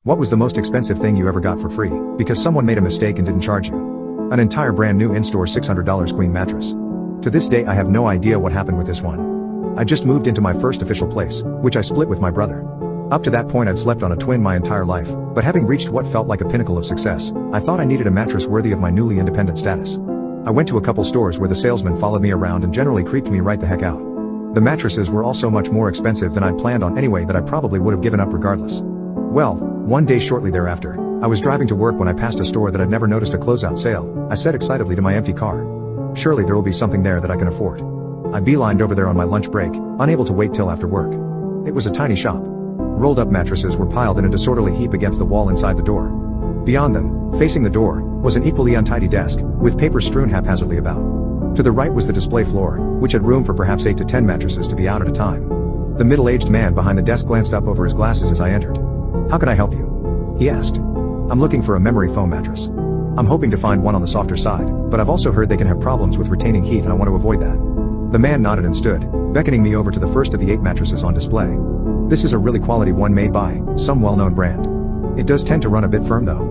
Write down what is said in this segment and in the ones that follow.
What was the most expensive thing you ever got for free, because someone made a mistake and didn't charge you? An entire brand new in-store $600 queen mattress. To this day I have no idea what happened with this one. I just moved into my first official place, which I split with my brother. Up to that point I'd slept on a twin my entire life, but having reached what felt like a pinnacle of success, I thought I needed a mattress worthy of my newly independent status. I went to a couple stores where the salesman followed me around and generally creeped me right the heck out. The mattresses were all so much more expensive than I'd planned on anyway that I probably would have given up regardless. Well, one day shortly thereafter, I was driving to work when I passed a store that I'd never noticed a closeout sale. I said excitedly to my empty car, "Surely there will be something there that I can afford." I beelined over there on my lunch break, unable to wait till after work. It was a tiny shop. Rolled up mattresses were piled in a disorderly heap against the wall inside the door. Beyond them, facing the door, was an equally untidy desk, with papers strewn haphazardly about. To the right was the display floor, which had room for perhaps 8 to 10 mattresses to be out at a time. The middle-aged man behind the desk glanced up over his glasses as I entered. "How can I help you?" he asked. "I'm looking for a memory foam mattress. I'm hoping to find one on the softer side, but I've also heard they can have problems with retaining heat and I want to avoid that." The man nodded and stood, beckoning me over to the first of the 8 mattresses on display. "This is a really quality one made by some well-known brand. It does tend to run a bit firm though."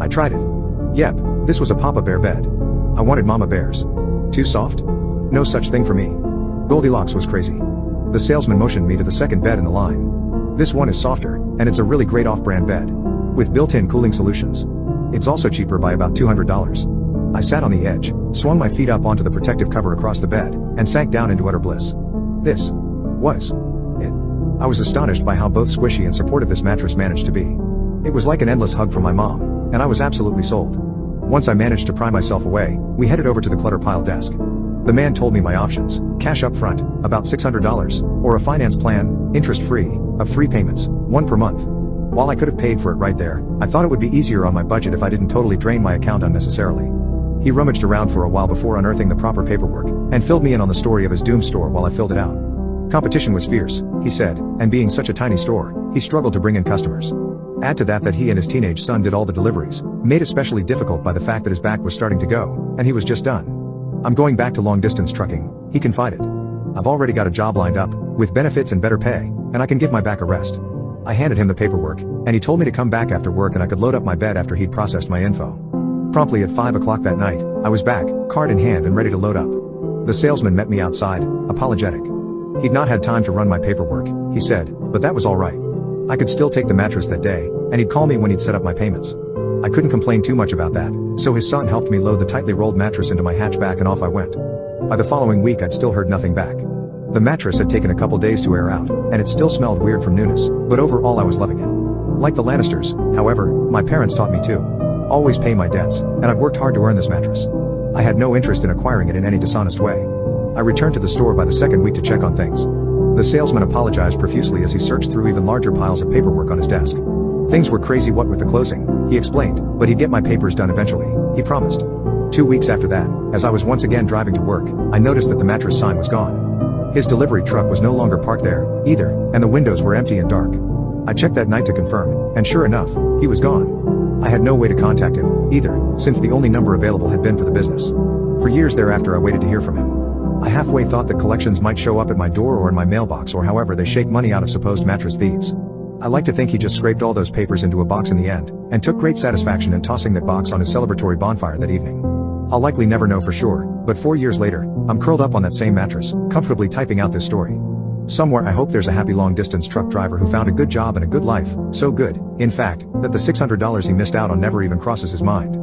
I tried it. Yep, this was a Papa Bear bed. I wanted Mama Bear's. Too soft? No such thing for me. Goldilocks was crazy. The salesman motioned me to the second bed in the line. "This one is softer, and it's a really great off-brand bed. With built-in cooling solutions. It's also cheaper by about $200. I sat on the edge, swung my feet up onto the protective cover across the bed, and sank down into utter bliss. This was it. I was astonished by how both squishy and supportive this mattress managed to be. It was like an endless hug from my mom, and I was absolutely sold. Once I managed to pry myself away, we headed over to the clutter-piled desk. The man told me my options: cash up front, about $600, or a finance plan, interest-free, of 3 payments, 1 per month. While I could have paid for it right there, I thought it would be easier on my budget if I didn't totally drain my account unnecessarily. He rummaged around for a while before unearthing the proper paperwork, and filled me in on the story of his doom store while I filled it out. Competition was fierce, he said, and being such a tiny store, he struggled to bring in customers. Add to that he and his teenage son did all the deliveries, made especially difficult by the fact that his back was starting to go, and he was just done. "I'm going back to long-distance trucking," he confided. "I've already got a job lined up, with benefits and better pay, and I can give my back a rest." I handed him the paperwork, and he told me to come back after work and I could load up my bed after he'd processed my info. Promptly at 5 o'clock that night, I was back, card in hand and ready to load up. The salesman met me outside, apologetic. He'd not had time to run my paperwork, he said, but that was alright. I could still take the mattress that day, and he'd call me when he'd set up my payments. I couldn't complain too much about that, so his son helped me load the tightly rolled mattress into my hatchback and off I went. By the following week I'd still heard nothing back. The mattress had taken a couple days to air out, and it still smelled weird from newness, but overall I was loving it. Like the Lannisters, however, my parents taught me to always pay my debts, and I've worked hard to earn this mattress. I had no interest in acquiring it in any dishonest way. I returned to the store by the second week to check on things. The salesman apologized profusely as he searched through even larger piles of paperwork on his desk. Things were crazy what with the closing, he explained, but he'd get my papers done eventually, he promised. 2 weeks after that, as I was once again driving to work, I noticed that the mattress sign was gone. His delivery truck was no longer parked there, either, and the windows were empty and dark. I checked that night to confirm, and sure enough, he was gone. I had no way to contact him, either, since the only number available had been for the business. For years thereafter I waited to hear from him. I halfway thought that collections might show up at my door or in my mailbox or however they shake money out of supposed mattress thieves. I like to think he just scraped all those papers into a box in the end, and took great satisfaction in tossing that box on his celebratory bonfire that evening. I'll likely never know for sure, but 4 years later, I'm curled up on that same mattress, comfortably typing out this story. Somewhere I hope there's a happy long-distance truck driver who found a good job and a good life, so good, in fact, that the $600 he missed out on never even crosses his mind.